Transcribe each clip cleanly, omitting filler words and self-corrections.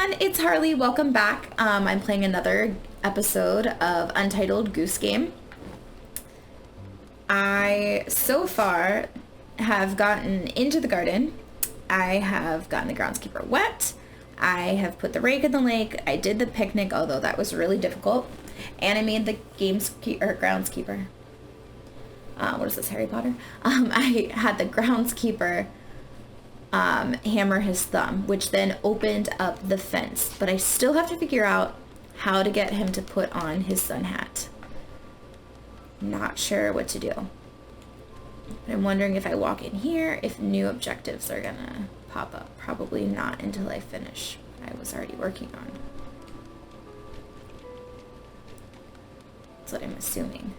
everyone, it's Harley. Welcome back. I'm playing another episode of Untitled Goose Game. I, so far, have gotten into the garden. I have gotten the groundskeeper wet. I have put the rake in the lake. I did the picnic, although that was really difficult. And I made the groundskeeper. What is this, Harry Potter? I had the groundskeeper hammer his thumb, which then opened up the fence. But I still have to figure out how to get him to put on his sun hat. Not sure what to do. But I'm wondering if I walk in here, if new objectives are gonna pop up. Probably not until I finish what I was already working on. That's what I'm assuming.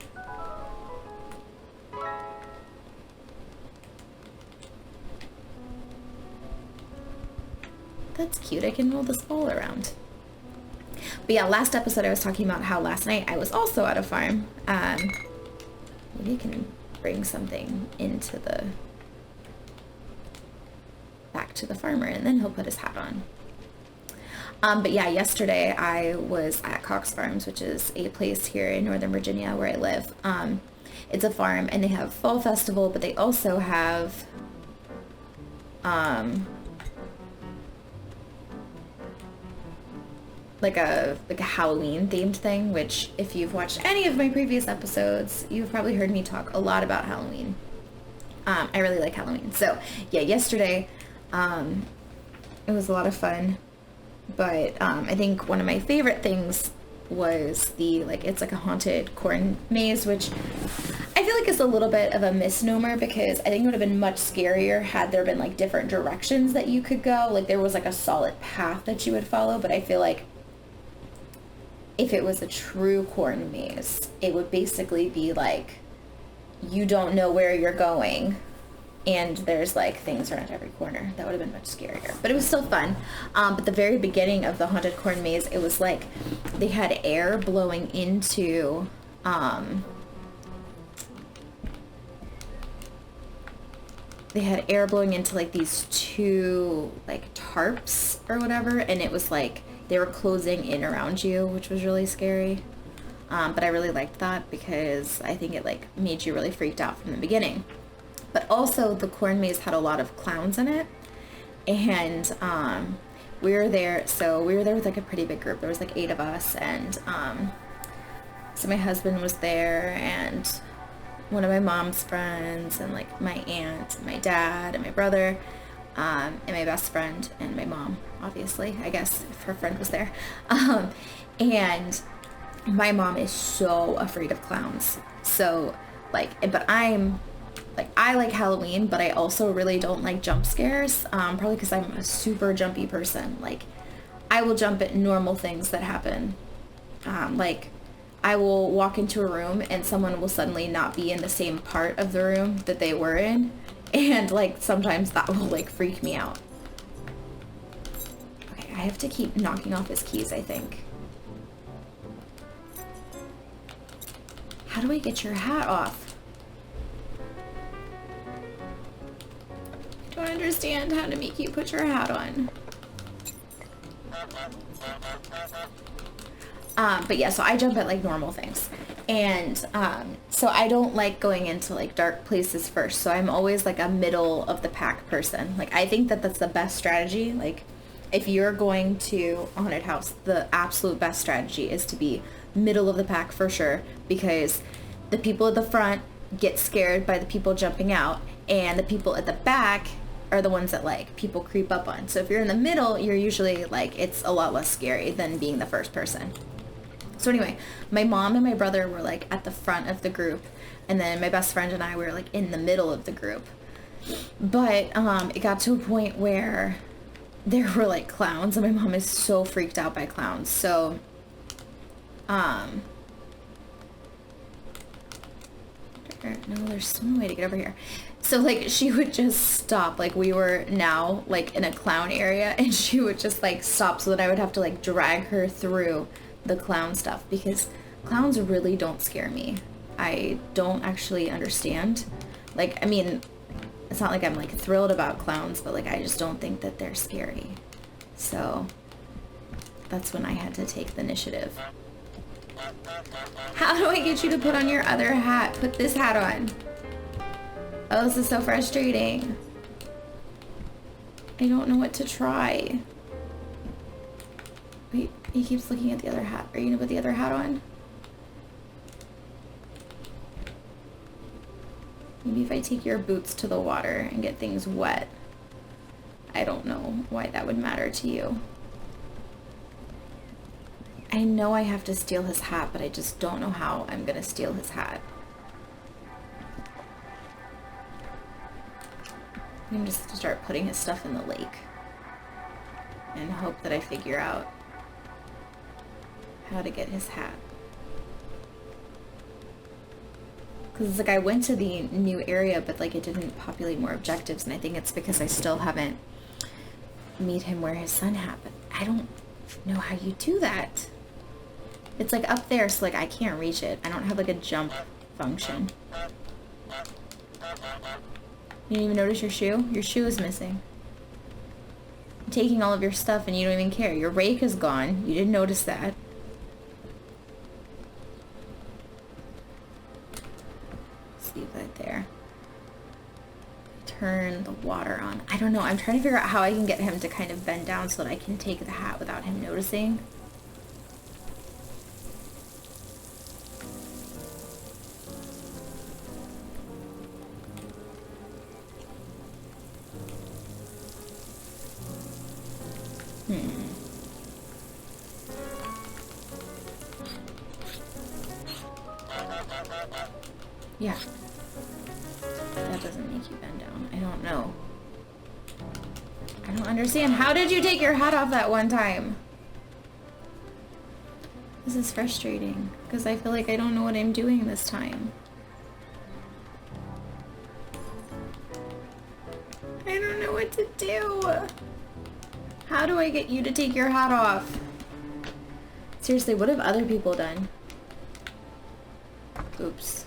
That's cute. I can roll this ball around. But yeah, last episode I was talking about how last night I was also at a farm. Maybe you can bring something into back to the farmer, and then he'll put his hat on. But yeah, yesterday I was at Cox Farms, which is a place here in Northern Virginia where I live. It's a farm, and they have Fall Festival, but they also have like a Halloween themed thing, which if you've watched any of my previous episodes, you've probably heard me talk a lot about Halloween. I really like Halloween. So yeah, yesterday it was a lot of fun, but I think one of my favorite things was it's like a haunted corn maze, which I feel like is a little bit of a misnomer, because I think it would have been much scarier had there been like different directions that you could go. Like there was like a solid path that you would follow, but I feel like if it was a true corn maze, it would basically be like you don't know where you're going and there's like things around every corner. That would have been much scarier, but it was still fun. But the very beginning of the haunted corn maze, it was like they had air blowing into like these two like tarps or whatever, and it was like they were closing in around you, which was really scary. But I really liked that because I think it like made you really freaked out from the beginning. But also the corn maze had a lot of clowns in it, and we were there with like a pretty big group. There was like 8 of us, and so my husband was there, and one of my mom's friends, and like my aunt, and my dad, and my brother, and my best friend, and my mom, obviously, I guess, if her friend was there. And my mom is so afraid of clowns. So, but I like Halloween, but I also really don't like jump scares, probably because I'm a super jumpy person. Like, I will jump at normal things that happen. Like, I will walk into a room and someone will suddenly not be in the same part of the room that they were in. And like sometimes that will like freak me out. Okay, I have to keep knocking off his keys, I think. How do I get your hat off? I don't understand how to make you put your hat on. But yeah, so I jump at like normal things. And so I don't like going into like dark places first. So I'm always like a middle of the pack person. Like I think that that's the best strategy. Like if you're going to a haunted house, the absolute best strategy is to be middle of the pack for sure, because the people at the front get scared by the people jumping out, and the people at the back are the ones that like people creep up on. So if you're in the middle, you're usually like, it's a lot less scary than being the first person. So anyway, my mom and my brother were like at the front of the group, and then my best friend and I were like in the middle of the group. But it got to a point where there were like clowns, and my mom is so freaked out by clowns. So no, there's no way to get over here. So like she would just stop, like we were now like in a clown area, and she would just like stop so that I would have to like drag her through the clown stuff, because clowns really don't scare me. I don't actually understand. Like, I mean, it's not like I'm like thrilled about clowns, but like I just don't think that they're scary. So that's when I had to take the initiative. How do I get you to put on your other hat? Put this hat on. Oh, this is so frustrating. I don't know what to try. Wait, he keeps looking at the other hat. Are you gonna put the other hat on? Maybe if I take your boots to the water and get things wet. I don't know why that would matter to you. I know I have to steal his hat, but I just don't know how I'm gonna steal his hat. I'm just gonna start putting his stuff in the lake and hope that I figure out how to get his hat. Because it's like I went to the new area, but like it didn't populate more objectives, and I think it's because I still haven't made him wear his sun hat, but I don't know how you do that. It's like up there, so like I can't reach it. I don't have like a jump function. You didn't even notice your shoe? Your shoe is missing. I'm taking all of your stuff and you don't even care. Your rake is gone. You didn't notice that. Let's leave that there. Turn the water on. I don't know. I'm trying to figure out how I can get him to kind of bend down so that I can take the hat without him noticing. Yeah. That doesn't make you bend down. I don't know. I don't understand. How did you take your hat off that one time? This is frustrating because I feel like I don't know what I'm doing this time. I don't know what to do. How do I get you to take your hat off? Seriously, what have other people done? Oops.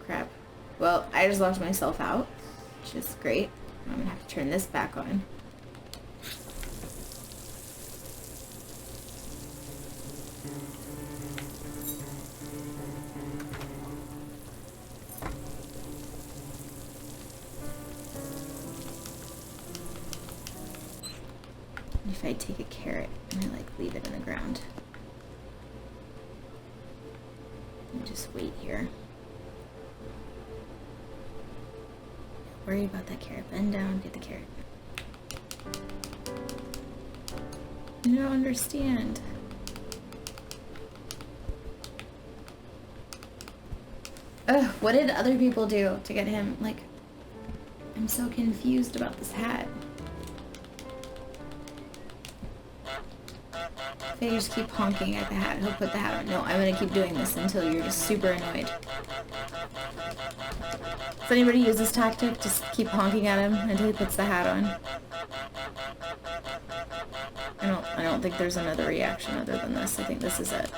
Crap. Well, I just locked myself out, which is great. I'm gonna have to turn this back on. If I take a carrot and I like leave it in the ground. And just wait here. Worry about that carrot. Bend down, get the carrot. I don't understand. Ugh, what did other people do to get him? Like, I'm so confused about this hat. If I just keep honking at the hat, he'll put the hat on. No, I'm gonna keep doing this until you're just super annoyed. Does anybody use this tactic? Just keep honking at him until he puts the hat on. I don't think there's another reaction other than this. I think this is it.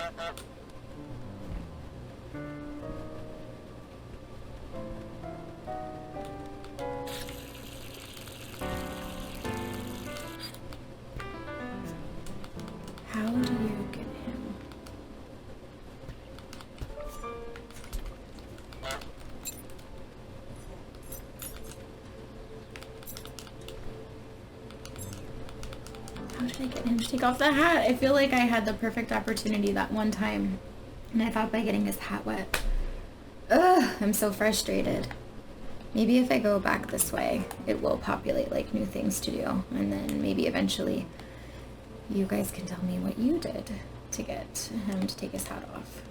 How do you get him? How did I get him to take off the hat? I feel like I had the perfect opportunity that one time, and I thought by getting his hat wet. Ugh, I'm so frustrated. Maybe if I go back this way, it will populate like new things to do, and then maybe eventually you guys can tell me what you did to get him to take his hat off.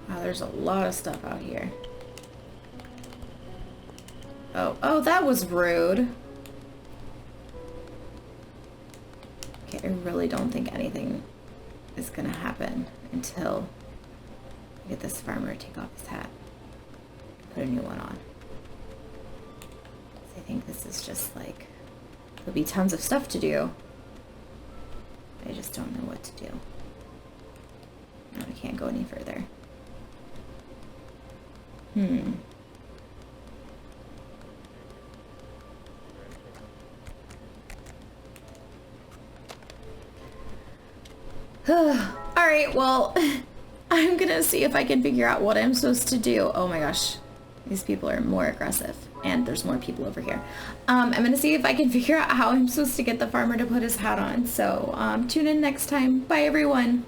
Wow, there's a lot of stuff out here. Oh, that was rude. Okay, I really don't think anything is gonna happen until I get this farmer to take off his hat, put a new one on. I think this is just like There'll be tons of stuff to do. I just don't know what to do. No, I can't go any further. Alright, well, I'm gonna see if I can figure out what I'm supposed to do. Oh my gosh. These people are more aggressive. And there's more people over here. I'm gonna see if I can figure out how I'm supposed to get the farmer to put his hat on. So, tune in next time. Bye, everyone.